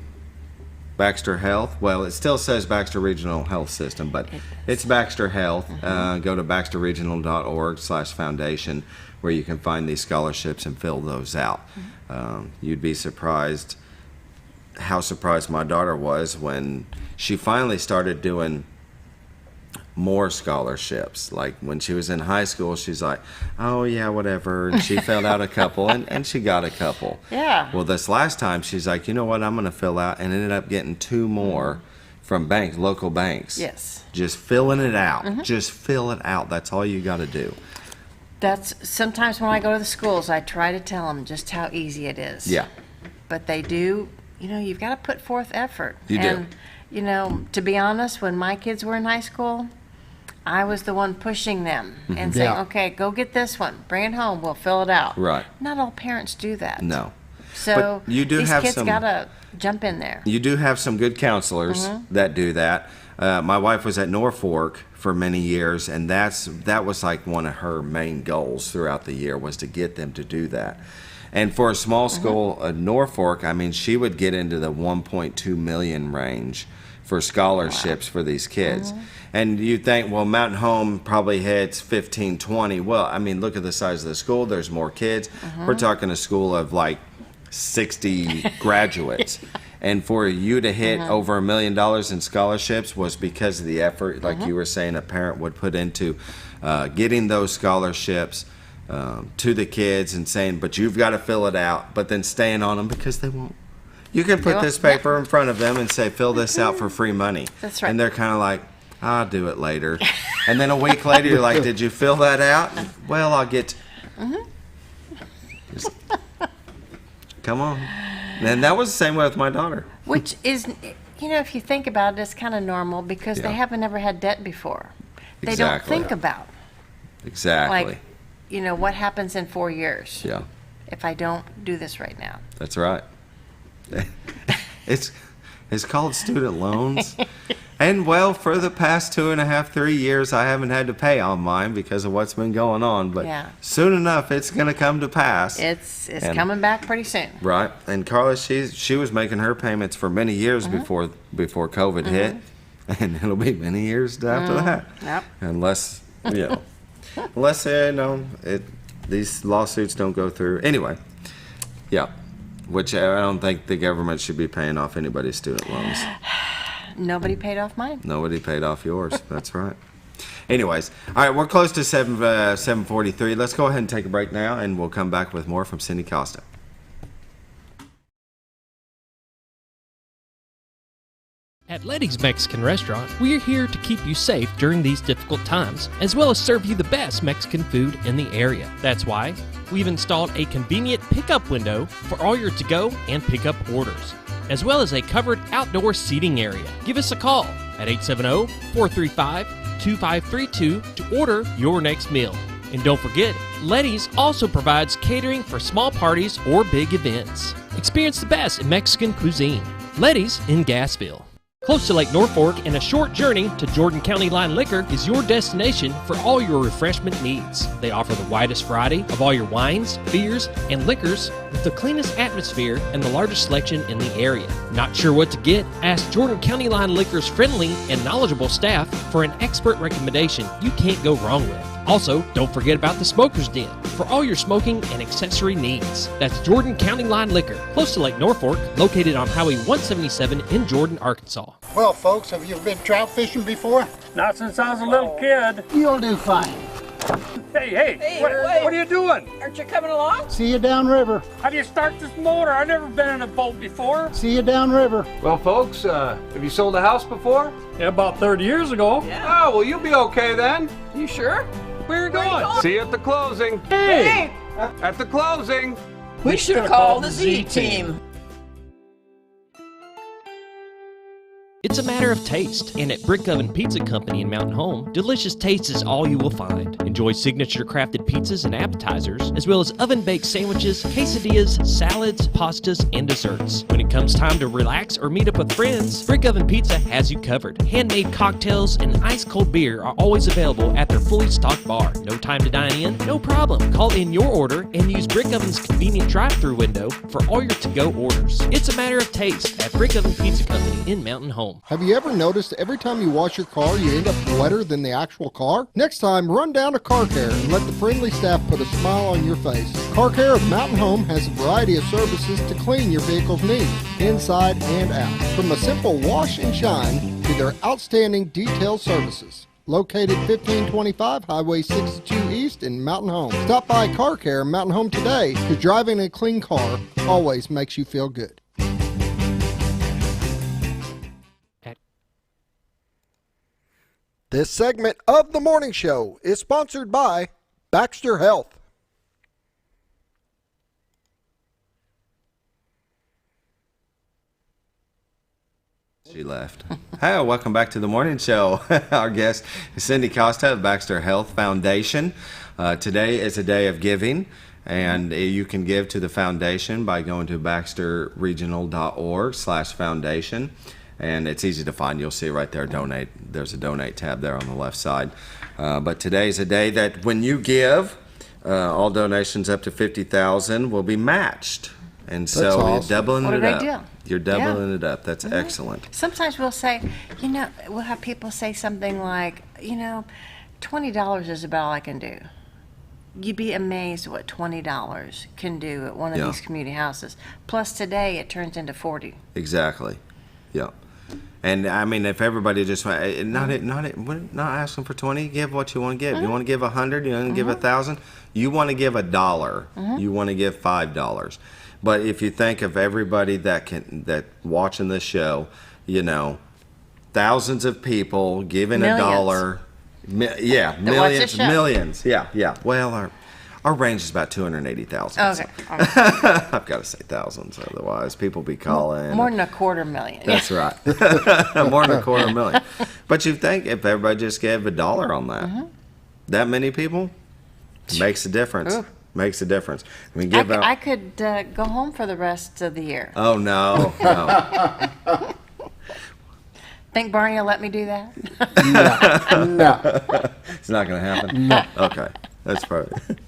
Baxter Health. Well, it still says Baxter Regional Health System, but it's Baxter Health. Go to baxterregional.org/foundation where you can find these scholarships and fill those out. You'd be surprised how surprised my daughter was when she finally started doing more scholarships. Like when she was in high school, she's like, oh yeah, whatever, and she filled out a couple and she got a couple. Yeah. Well, this last time she's like, you know what, I'm going to fill out, and ended up getting 2 more from banks, local banks. Yes. Just filling it out. Just fill it out. That's all you got to do. That's sometimes when I go to the schools, I try to tell them just how easy it is. Yeah. But they do, you've got to put forth effort. You do. To be honest, when my kids were in high school, I was the one pushing them and saying, okay, go get this one, bring it home, we'll fill it out. Right. Not all parents do that. No. So But you do these have kids some, got to jump in there. You do have some good counselors that do that. My wife was at Norfolk for many years, and that was like one of her main goals throughout the year, was to get them to do that. And for a small school, Norfolk, I mean, she would get into the 1.2 million range for scholarships for these kids. And you think, well, Mountain Home probably hits 15, 20. Well, I mean, look at the size of the school. There's more kids. We're talking a school of like 60 graduates. And for you to hit over $1 million in scholarships was because of the effort, like you were saying, a parent would put into getting those scholarships to the kids and saying, but you've got to fill it out, but then staying on them because they won't. You can put this paper in front of them and say, fill this out for free money. That's right. And they're kind of like, I'll do it later. And then a week later, you're like, did you fill that out? Well, I'll get... Just, come on. And that was the same way with my daughter. Which is, if you think about it, it's kind of normal because they haven't ever had debt before. They don't think about. Exactly. Like, what happens in 4 years? Yeah. If I don't do this right now. That's right. It's called student loans. And well, for the past 2.5, 3 years, I haven't had to pay on mine because of what's been going on. But soon enough, it's going to come to pass. It's coming back pretty soon. Right. And Carla, she was making her payments for many years before COVID hit, and it'll be many years after that. Yep. Unless these lawsuits don't go through. Anyway, yeah. Which I don't think the government should be paying off anybody's student loans. Nobody paid off mine. Nobody paid off yours. That's right. Anyways, all right, we're close to 7:43. Let's go ahead and take a break now, and we'll come back with more from Cindy Costa. At Letty's Mexican Restaurant, we're here to keep you safe during these difficult times, as well as serve you the best Mexican food in the area. That's why we've installed a convenient pickup window for all your to-go and pickup orders, as well as a covered outdoor seating area. Give us a call at 870-435-2532 to order your next meal. And don't forget, Letty's also provides catering for small parties or big events. Experience the best in Mexican cuisine. Letty's in Gassville. Close to Lake Norfolk and a short journey to Jordan County Line Liquor is your destination for all your refreshment needs. They offer the widest variety of all your wines, beers, and liquors with the cleanest atmosphere and the largest selection in the area. Not sure what to get? Ask Jordan County Line Liquor's friendly and knowledgeable staff for an expert recommendation you can't go wrong with. Also, don't forget about the Smoker's Den for all your smoking and accessory needs. That's Jordan County Line Liquor, close to Lake Norfolk, located on Highway 177 in Jordan, Arkansas. Well, folks, have you been trout fishing before? Not since I was a little kid. You'll do fine. Hey, what are you doing? Aren't you coming along? See you downriver. How do you start this motor? I've never been in a boat before. See you downriver. Well, folks, have you sold a house before? Yeah, about 30 years ago. Yeah. Oh, well, you'll be okay then. You sure? Where are you going? See you at the closing. Hey! At the closing. We should have called the Z team. It's a matter of taste, and at Brick Oven Pizza Company in Mountain Home, delicious taste is all you will find. Enjoy signature crafted pizzas and appetizers, as well as oven-baked sandwiches, quesadillas, salads, pastas, and desserts. When it comes time to relax or meet up with friends, Brick Oven Pizza has you covered. Handmade cocktails and ice-cold beer are always available at their fully stocked bar. No time to dine in? No problem. Call in your order and use Brick Oven's convenient drive-thru window for all your to-go orders. It's a matter of taste at Brick Oven Pizza Company in Mountain Home. Have you ever noticed every time you wash your car, you end up wetter than the actual car? Next time, run down to Car Care and let the friendly staff put a smile on your face. Car Care of Mountain Home has a variety of services to clean your vehicle's needs, inside and out. From a simple wash and shine to their outstanding detailed services. Located 1525 Highway 62 East in Mountain Home. Stop by Car Care Mountain Home today, because driving a clean car always makes you feel good. This segment of the morning show is sponsored by Baxter Health. She left. Hi, welcome back to the morning show. Our guest is Cindy Costa of Baxter Health Foundation. Today is a day of giving, and you can give to the foundation by going to baxterregional.org/foundation. And it's easy to find. You'll see right there, donate. There's a donate tab there on the left side. But today's a day that when you give, all donations up to $50,000 will be matched. And so That's awesome. you're doubling What a it great up. deal. You're doubling it up. That's excellent. Sometimes we'll say, we'll have people say something like, $20 is about all I can do. You'd be amazed what $20 can do at one of these community houses. Plus today it turns into 40. Exactly. Yeah. And I mean, if everybody just not asking for 20, give what you want to give. You want to give 100, you want to give 1,000, you want to give $1, you want to give $5. But if you think of everybody that watching this show, thousands of people giving $1, millions. Yeah. Well, our range is about 280,000. Okay. I've got to say thousands, otherwise people be calling. More than 250,000. That's right. More than 250,000. But you think if everybody just gave $1 on that, that many people, makes a difference. Ooh. Makes a difference. I could go home for the rest of the year. Oh, no. Think Barney will let me do that? No. It's not going to happen? No. Okay. That's perfect.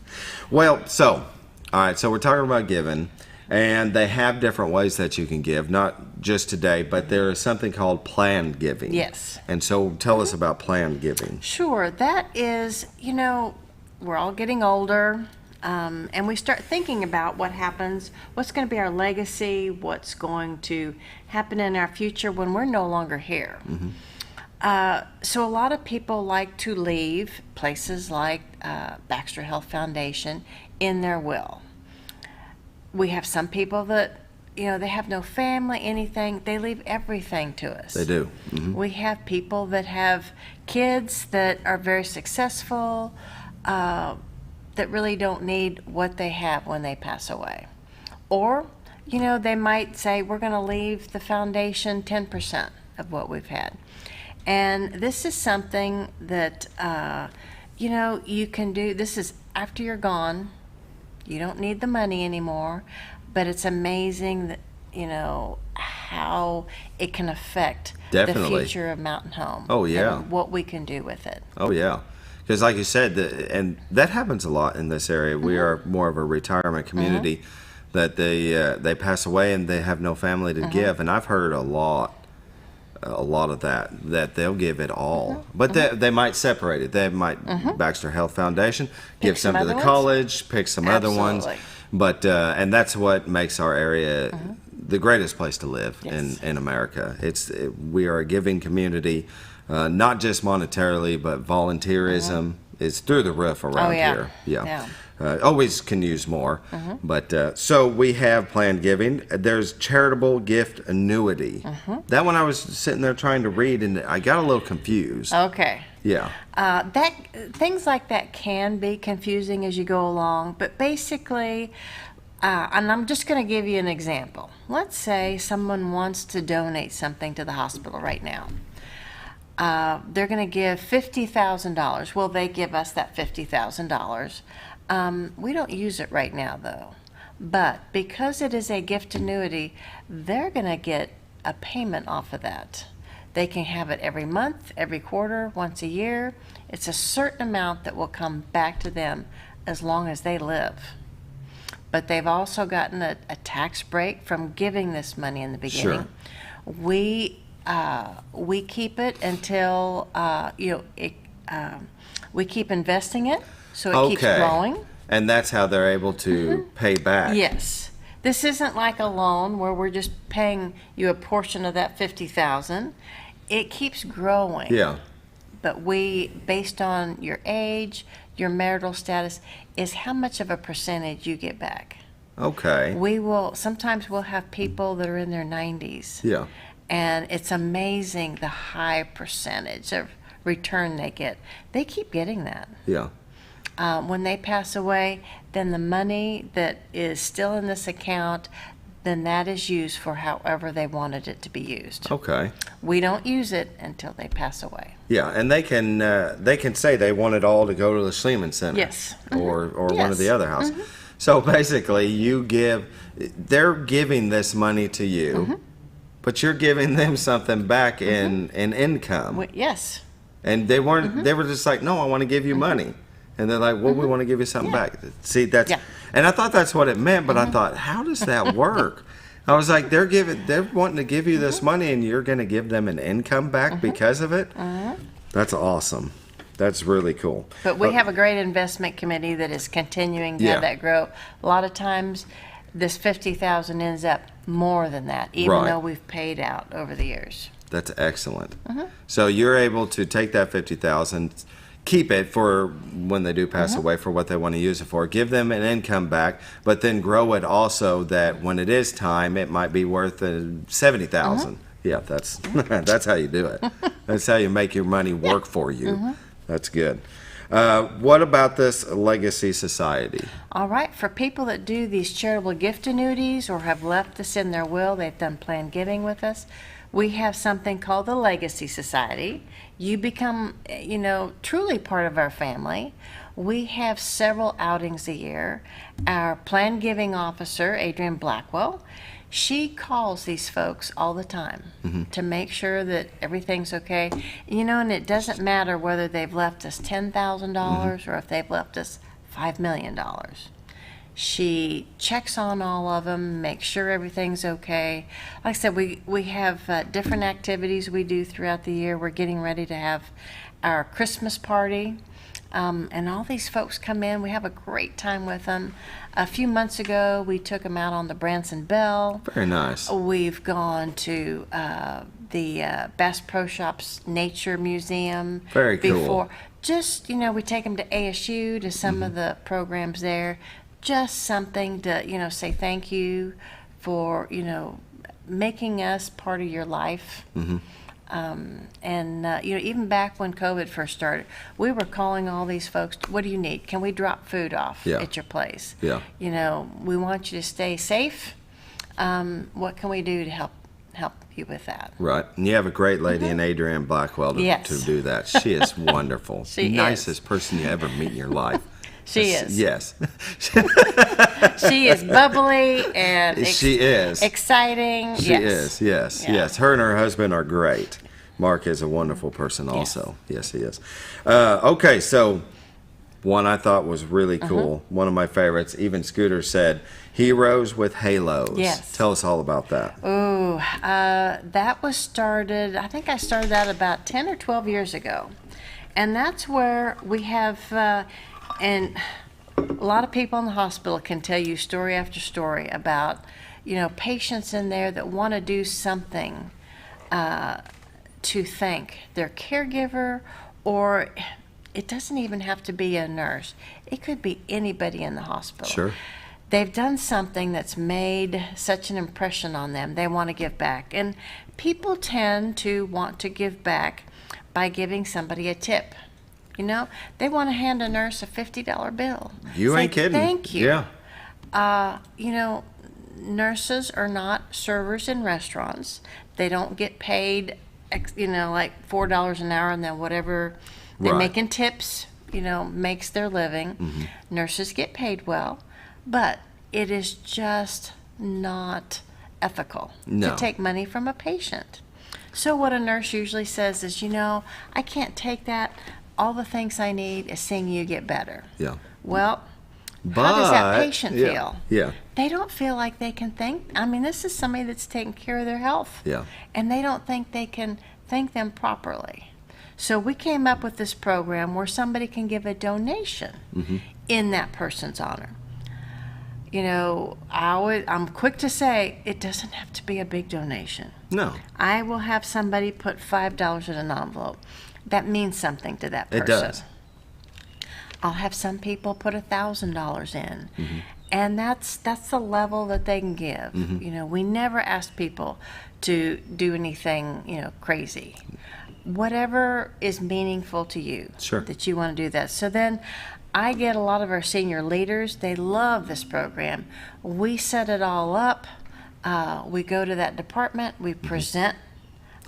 Well, all right, so we're talking about giving, and they have different ways that you can give, not just today, but there is something called planned giving. Yes. And so tell us about planned giving. Sure. That is, we're all getting older, and we start thinking about what happens, what's going to be our legacy, what's going to happen in our future when we're no longer here. So a lot of people like to leave places like Baxter Health Foundation in their will. We have some people that, they have no family, anything. They leave everything to us. They do. We have people that have kids that are very successful, that really don't need what they have when they pass away. Or, they might say, we're going to leave the foundation 10% of what we've had. And this is something that, you can do. This is after you're gone. You don't need the money anymore. But it's amazing that, how it can affect the future of Mountain Home. Oh, yeah. And what we can do with it. Oh, yeah. Because like you said, and that happens a lot in this area. We are more of a retirement community that they pass away and they have no family to give. And I've heard a lot of that they'll give it all, but they might separate it. They might Baxter Health Foundation give some to the college, pick some other ones, but and that's what makes our area the greatest place to live in America. We are a giving community, not just monetarily, but volunteerism is through the roof around here. Yeah. Always can use more, but so we have planned giving. There's charitable gift annuity. That one I was sitting there trying to read, and I got a little confused. Okay. Yeah. Things like that can be confusing as you go along, but basically, And I'm just going to give you an example. Let's say someone wants to donate something to the hospital right now. They're going to give $50,000. Well, they give us that $50,000. We don't use it right now, though. But because it is a gift annuity, they're going to get a payment off of that. They can have it every month, every quarter, once a year. It's a certain amount that will come back to them as long as they live. But they've also gotten a tax break from giving this money in the beginning. Sure. We keep it until we keep investing it, so it keeps growing. And that's how they're able to pay back. Yes. This isn't like a loan where we're just paying you a portion of that $50,000. It keeps growing. Yeah. But we, based on your age, your marital status, is how much of a percentage you get back. Okay. Sometimes we'll have people that are in their 90s. Yeah. And it's amazing the high percentage of return they get. They keep getting that. Yeah. When they pass away, then the money that is still in this account, then that is used for however they wanted it to be used. Okay. We don't use it until they pass away. Yeah, and they can say they want it all to go to the Schliemann Center. Yes. Or one of the other houses. So basically, they're giving this money to you, but you're giving them something back in income. Yes. And they weren't. They were just like, no, I want to give you money. And they're like, well, we want to give you something back. See, and I thought that's what it meant, but I thought, how does that work? I was like, they're wanting to give you this money, and you're going to give them an income back because of it? That's awesome. That's really cool. But we have a great investment committee that is continuing to have that grow. A lot of times, this $50,000 ends up more than that, even though we've paid out over the years. That's excellent. So you're able to take that $50,000, keep it for when they do pass away for what they want to use it for, give them an income back, but then grow it also that when it is time, it might be worth $70,000. Yeah, that's how you do it. That's how you make your money work for you. That's good. What about this Legacy Society? All right, for people that do these charitable gift annuities or have left us in their will, they've done planned giving with us, we have something called the Legacy Society. You become, truly part of our family. We have several outings a year. Our planned giving officer, Adrienne Blackwell, she calls these folks all the time to make sure that everything's okay. And it doesn't matter whether they've left us $10,000 or if they've left us $5 million. She checks on all of them, makes sure everything's okay. Like I said, we have different activities we do throughout the year. We're getting ready to have our Christmas party, and all these folks come in. We have a great time with them. A few months ago, we took them out on the Branson Bell. Very nice. We've gone to the Bass Pro Shops Nature Museum. Very cool. Before. Just, we take them to ASU, to some of the programs there. Just something to, say thank you for, making us part of your life. Even back when COVID first started, we were calling all these folks, what do you need? Can we drop food off at your place? Yeah. We want you to stay safe. What can we do to help you with that? Right. And you have a great lady in Adrienne Blackwell to do that. She is wonderful. Nicest person you ever meet in your life. She is. Yes. She is bubbly and she is exciting. She is. Yes. Her and her husband are great. Mark is a wonderful person also. Yes, he is. Okay, so one I thought was really cool. One of my favorites. Even Scooter said, Heroes with Halos. Yes. Tell us all about that. Oh, that was started, I think I started that about 10 or 12 years ago. And that's where we have... And a lot of people in the hospital can tell you story after story about, patients in there that want to do something to thank their caregiver, or it doesn't even have to be a nurse. It could be anybody in the hospital. Sure. They've done something that's made such an impression on them. They want to give back. And people tend to want to give back by giving somebody a tip. They want to hand a nurse a $50 bill. You ain't kidding. Thank you. Yeah. You know, nurses are not servers in restaurants. They don't get paid, you know, like $4 an hour, and then whatever they're making tips, you know, makes their living. Nurses get paid well, but it is just not ethical to take money from a patient. So what a nurse usually says is, you know, I can't take that. All the things I need is seeing you get better. Yeah. Well, how does that patient yeah, feel? Yeah. They don't feel like they can thank. I mean, this is somebody that's taking care of their health. Yeah. And they don't think they can thank them properly. So we came up with this program where somebody can give a donation in that person's honor. You know, I'm quick to say it doesn't have to be a big donation. No. I will have somebody put $5 in an envelope. That means something to that person. It does. I'll have some people put $1,000 in. And that's the level that they can give. You know, we never ask people to do anything, you know, crazy. Whatever is meaningful to you, that you want to do that. So then I get a lot of our senior leaders, they love this program. We set it all up. We go to that department, we present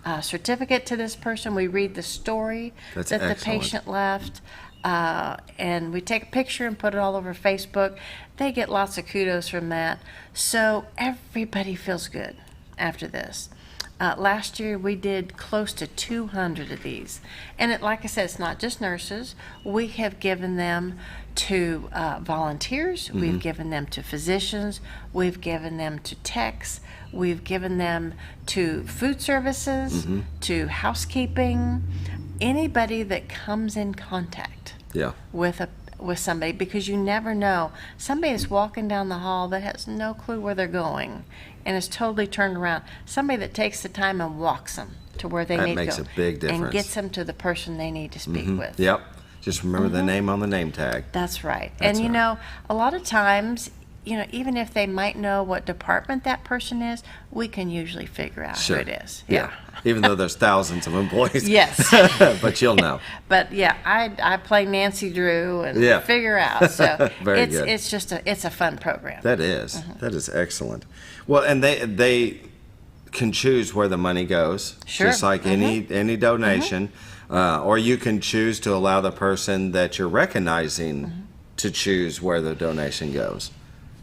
a certificate to this person, we read the story that the patient left, and we take a picture and put it all over Facebook. They get lots of kudos from that. So everybody feels good after this. Last year we did close to 200 of these, and like I said, it's not just nurses. We have given them to volunteers, we've given them to physicians, we've given them to techs, we've given them to food services, to housekeeping, anybody that comes in contact with somebody, because you never know. Somebody is walking down the hall that has no clue where they're going and is totally turned around. Somebody that takes the time and walks them to where they need to go. That makes a big difference. And gets them to the person they need to speak with. Yep. Just remember the name on the name tag. That's right. And you know, a lot of times, you know, even if they might know what department that person is, we can usually figure out who it is. Yeah. Even though there's thousands of employees. Yes. But you'll know. But yeah, I play Nancy Drew and figure out. So Very good. It's just it's a fun program. That is. That is excellent. Well, and they can choose where the money goes, just like any donation, or you can choose to allow the person that you're recognizing to choose where the donation goes,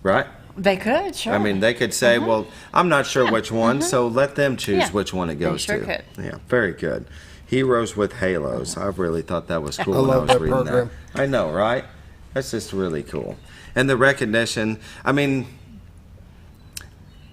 right? They could, sure. I mean, they could say, well, I'm not sure which one, so let them choose which one it goes they to. Could. Yeah, very good. Heroes with Halos. I really thought that was cool I when I love was that reading program. that. I know, right? That's just really cool. And the recognition, I mean,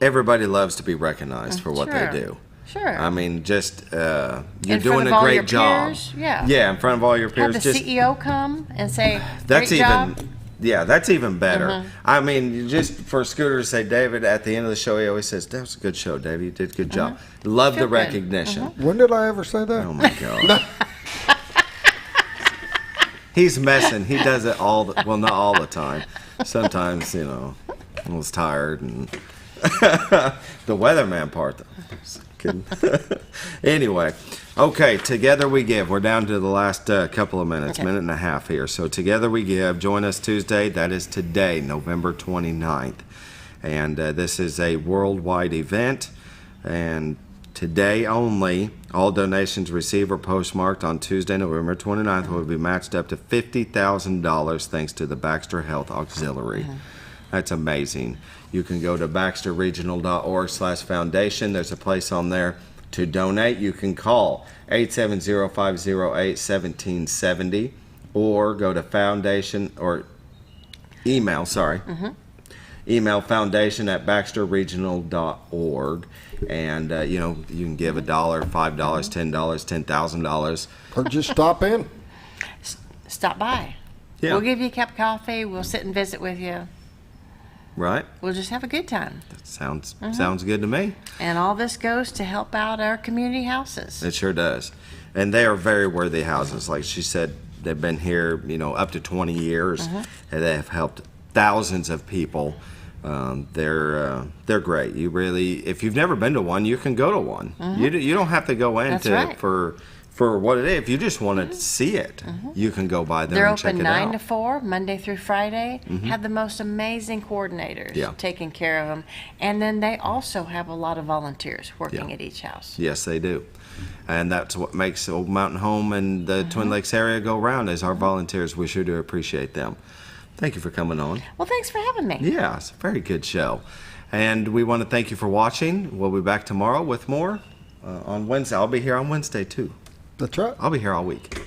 everybody loves to be recognized for what they do. Sure. I mean, just you're in doing front of a all great your job. Peers, yeah. Yeah, in front of all your peers. Have the just, CEO come and say, that's great even, job. yeah, that's even better. I mean, just for Scooter to say, David, at the end of the show, he always says, that was a good show, David. You did a good job. Love the recognition. When did I ever say that? Oh, my God. He's messing. He does it well, not all the time. Sometimes, you know, I was tired. And the weatherman part, though. Just kidding. Anyway, okay, Together We Give. We're down to the last couple of minutes, minute and a half here. So Together We Give. Join us Tuesday. That is today, November 29th. And this is a worldwide event. And today only, all donations received or postmarked on Tuesday, November 29th will be matched up to $50,000 thanks to the Baxter Health Auxiliary. That's amazing. You can go to baxterregional.org/foundation. There's a place on there to donate. You can call 870-508-1770 or go to foundation or email, email foundation@baxterregional.org, and you know, you can give $1, $5, $10, $10,000, or just stop in. Stop by. Yeah. We'll give you a cup of coffee. We'll sit and visit with you. Right? We'll just have a good time. That sounds good to me. And all this goes to help out our community houses. It sure does, and they are very worthy houses. Like she said, they've been here, you know, up to 20 years, and they have helped thousands of people. They're great. You really, if you've never been to one, you can go to one. You don't have to go in for for what it is. If you just want to see it, you can go by there They're and check open it 9 out. to 4, Monday through Friday. Have the most amazing coordinators taking care of them. And then they also have a lot of volunteers working at each house. Yes, they do. And that's what makes Old Mountain Home and the Twin Lakes area go round is our volunteers. We sure do appreciate them. Thank you for coming on. Well, thanks for having me. Yeah, it's a very good show. And we want to thank you for watching. We'll be back tomorrow with more on Wednesday. I'll be here on Wednesday, too. That's right. I'll be here all week.